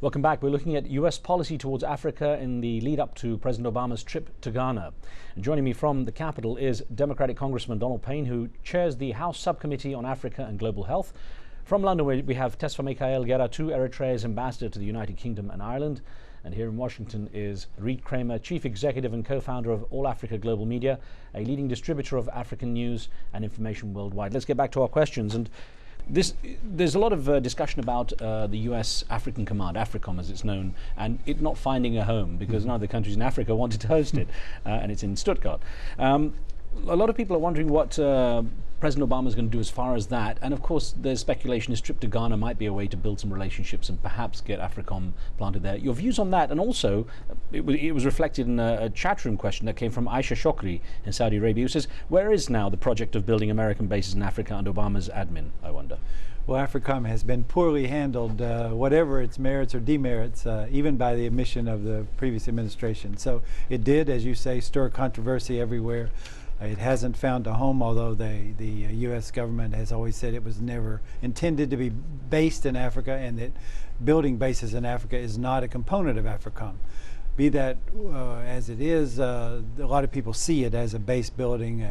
Welcome back. We're looking at US policy towards Africa in the lead up to President Obama's trip to Ghana. And joining me from the capital is Democratic Congressman Donald Payne, who chairs the House Subcommittee on Africa and Global Health. From London, we have Tesfa Michael Geratu, Eritrea's ambassador to the United Kingdom and Ireland. And here in Washington is Reed Kramer, Chief Executive and co-founder of All Africa Global Media, a leading distributor of African news and information worldwide. Let's get back to our questions. And there's a lot of discussion about the US African Command, AFRICOM as it's known, and it not finding a home because none of the countries in Africa wanted to host it, and it's in Stuttgart. A lot of people are wondering what President Obama is going to do as far as that, and of course there's speculation his trip to Ghana might be a way to build some relationships and perhaps get AFRICOM planted there. Your views on that, and also it was reflected in a chat room question that came from Aisha Shokri in Saudi Arabia, who says, where is now the project of building American bases in Africa under Obama's admin, I wonder? Well, AFRICOM has been poorly handled, whatever its merits or demerits, even by the admission of the previous administration. So it did, as you say, stir controversy everywhere. It hasn't found a home, although the U.S. government has always said it was never intended to be based in Africa, and that building bases in Africa is not a component of AFRICOM. Be that as it is, a lot of people see it as a base building,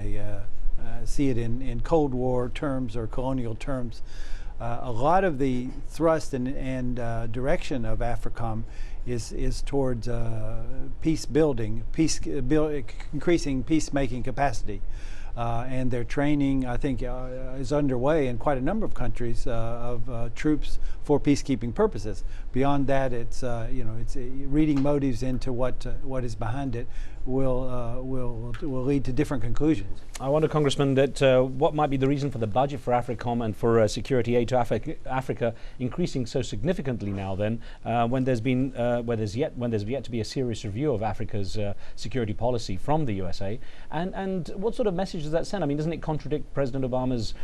see it in Cold War terms or colonial terms. A lot of the thrust and direction of AFRICOM is towards peace building, increasing peacemaking capacity. And their training, I think, is underway in quite a number of countries of troops for peacekeeping purposes. Beyond that, it's it's reading motives into what is behind it will lead to different conclusions. I wonder, Congressman, that what might be the reason for the budget for AFRICOM and for security aid to Africa increasing so significantly now? Then, when there's yet to be a serious review of Africa's security policy from the USA, and what sort of message does that send? I mean, doesn't it contradict President Obama's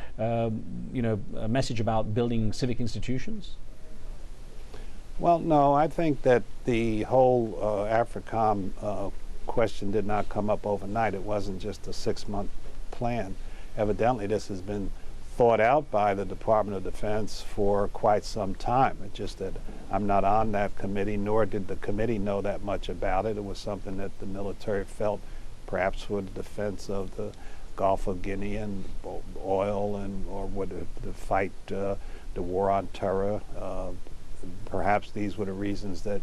message about building civic institutions? Well, no, I think that the whole AFRICOM question did not come up overnight. It wasn't just a 6-month plan. Evidently, this has been thought out by the Department of Defense for quite some time. It's just that I'm not on that committee, nor did the committee know that much about it. It was something that the military felt perhaps for the defense of the Gulf of Guinea and oil, or would the fight, the war on terror. Perhaps these were the reasons that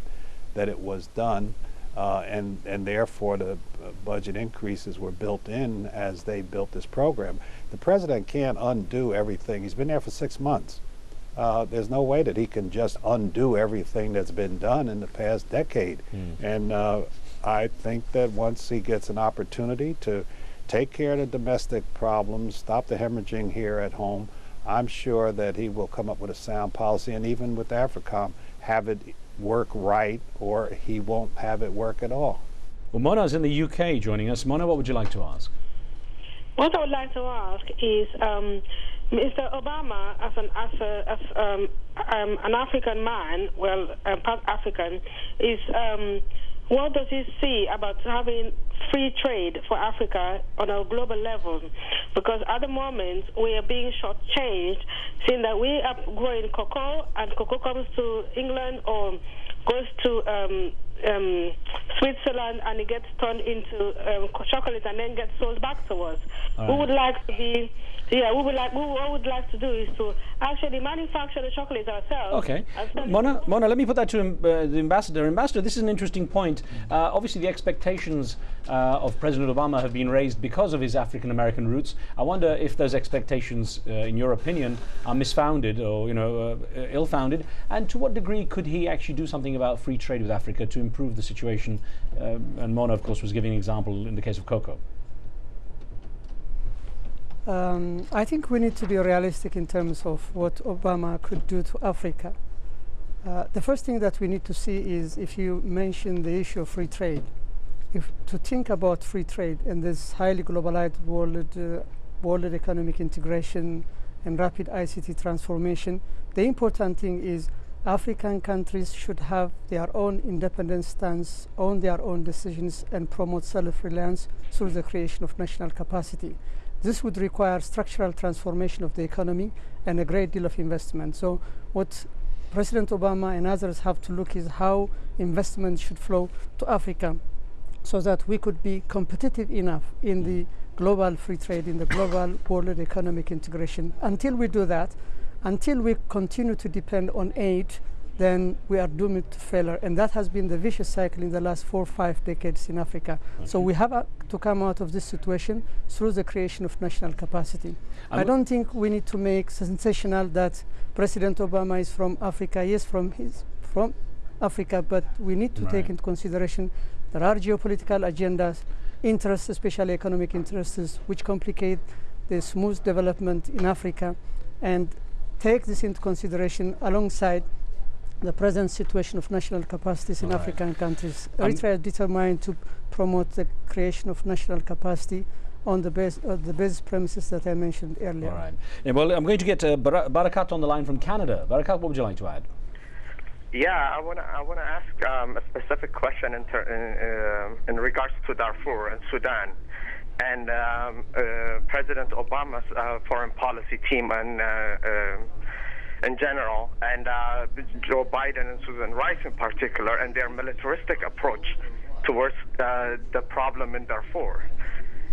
it was done. And therefore the budget increases were built in as they built this program. The president can't undo everything. He's been there for 6 months. There's no way that he can just undo everything that's been done in the past decade. And I think that once he gets an opportunity to take care of the domestic problems, stop the hemorrhaging here at home, I'm sure that he will come up with a sound policy, and even with AFRICOM, have it work right, or he won't have it work at all. Well, Mona's in the UK joining us. Mona, what would you like to ask? What I would like to ask is, Mr. Obama, as an African man, part African, is what does he see about having free trade for Africa on a global level? Because at the moment we are being shortchanged, seeing that we are growing cocoa, and cocoa comes to England or goes to Switzerland, and it gets turned into chocolate and then gets sold back to us. We would like to be, what we would like to do is to actually manufacture the chocolate ourselves. Okay. Mona, let me put that to the ambassador. Ambassador, this is an interesting point. Obviously, the expectations of President Obama have been raised because of his African-American roots. I wonder if those expectations, in your opinion, are misfounded or ill-founded, and to what degree could he actually do something about free trade with Africa to improve the situation? And Mona, of course, was giving an example in the case of cocoa. I think we need to be realistic in terms of what Obama could do to Africa. The first thing that we need to see is, if you mention the issue of free trade, to think about free trade in this highly globalized world economic integration and rapid ICT transformation, the important thing is African countries should have their own independent stance, own their own decisions, and promote self-reliance through the creation of national capacity. This would require structural transformation of the economy and a great deal of investment. So what President Obama and others have to look is how investment should flow to Africa so that we could be competitive enough in the global free trade, in the global world economic integration. Until we do that, until we continue to depend on aid, then we are doomed to failure. And that has been the vicious cycle in the last 4 or 5 decades in Africa. Okay. So we have to come out of this situation through the creation of national capacity. I don't think we need to make sensational that President Obama is from Africa. Yes, from Africa, but we need to take into consideration there are geopolitical agendas, interests, especially economic interests, which complicate the smooth development in Africa, and take this into consideration alongside the present situation of national capacities in African countries. Eritrea is determined to promote the creation of national capacity on the base premises that I mentioned earlier. All right. Yeah, well, I'm going to get Barakat on the line from Canada. Barakat, what would you like to add? Yeah, I want to ask a specific question in regards to Darfur and Sudan, and President Obama's foreign policy team and in general, and Joe Biden and Susan Rice in particular, and their militaristic approach towards the problem in Darfur,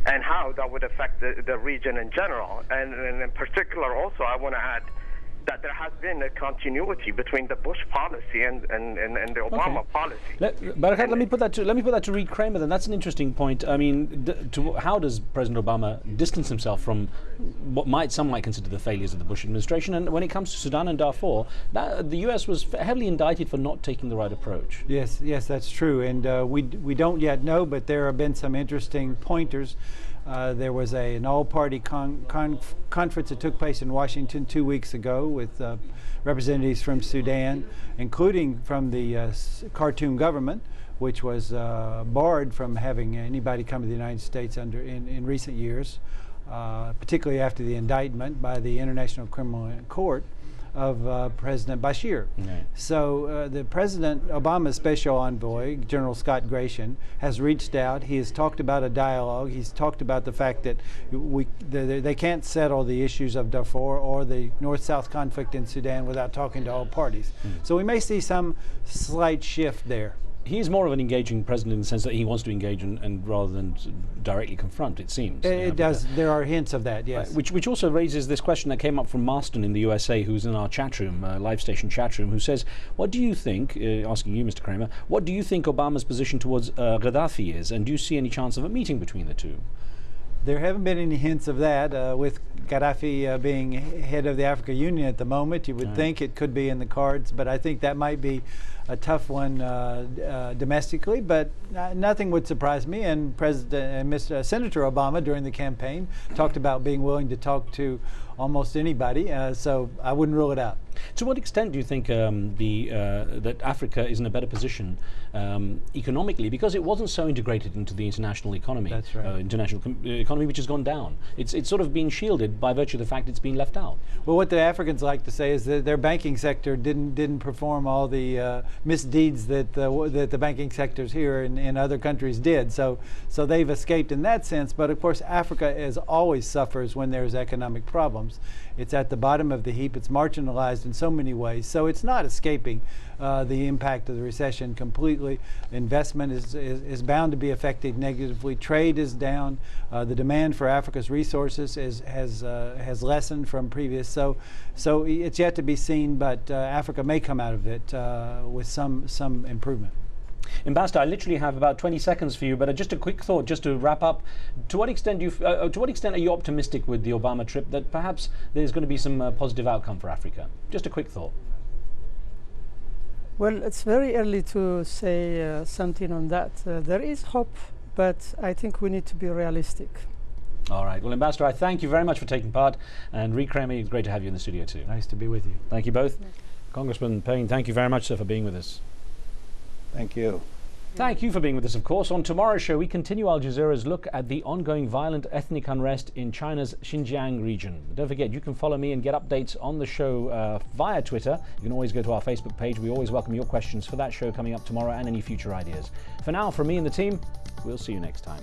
and how that would affect the region in general. And in particular, also, I want to add that there has been a continuity between the Bush policy and the Obama policy. Barakat, let me put that to Riz Kramer. Then that's an interesting point. I mean, how does President Obama distance himself from what some might consider the failures of the Bush administration? And when it comes to Sudan and Darfur, the U.S. was heavily indicted for not taking the right approach. Yes, that's true, and we don't yet know, but there have been some interesting pointers. There was an all-party conference that took place in Washington 2 weeks ago with representatives from Sudan, including from the Khartoum government, which was barred from having anybody come to the United States in recent years, particularly after the indictment by the International Criminal Court of President Bashir. Right. So the President Obama's special envoy, General Scott Gratian, has reached out. He has talked about a dialogue. He's talked about the fact that they can't settle the issues of Darfur or the North-South conflict in Sudan without talking to all parties. So we may see some slight shift there. He's more of an engaging president in the sense that he wants to engage and rather than directly confront, it seems. It does. There are hints of that, yes. Which also raises this question that came up from Marston in the USA, who's in our chat room, live station chat room, who says, what do you think, asking you, Mr. Kramer, what do you think Obama's position towards Gaddafi is, and do you see any chance of a meeting between the two? There haven't been any hints of that. With Gaddafi being head of the African Union at the moment, you would think it could be in the cards, but I think that might be a tough one domestically, but nothing would surprise me. And Senator Obama during the campaign talked about being willing to talk to almost anybody, so I wouldn't rule it out. To what extent do you think that Africa is in a better position economically because it wasn't so integrated into the international economy? That's right. International economy, which has gone down. It's sort of being shielded by virtue of the fact it's been left out. Well, what the Africans like to say is that their banking sector didn't perform all the misdeeds that the banking sectors here in other countries did. So they've escaped in that sense. But of course, Africa always suffers when there's economic problems. It's at the bottom of the heap. It's marginalized in so many ways. So it's not escaping the impact of the recession completely. Investment is bound to be affected negatively. Trade is down. The demand for Africa's resources has lessened from previous. So it's yet to be seen, but Africa may come out of it with some improvement. Ambassador, I literally have about 20 seconds for you, but just a quick thought, just to wrap up. To what extent are you optimistic with the Obama trip that perhaps there's going to be some positive outcome for Africa? Just a quick thought. Well, it's very early to say something on that. There is hope, but I think we need to be realistic. All right. Well, Ambassador, I thank you very much for taking part. And Riz Khan, it's great to have you in the studio too. Nice to be with you. Thank you both. Yeah. Congressman Payne, thank you very much, sir, for being with us. Thank you. Thank you for being with us, of course. On tomorrow's show, we continue Al Jazeera's look at the ongoing violent ethnic unrest in China's Xinjiang region. Don't forget, you can follow me and get updates on the show via Twitter. You can always go to our Facebook page. We always welcome your questions for that show coming up tomorrow and any future ideas. For now, from me and the team, we'll see you next time.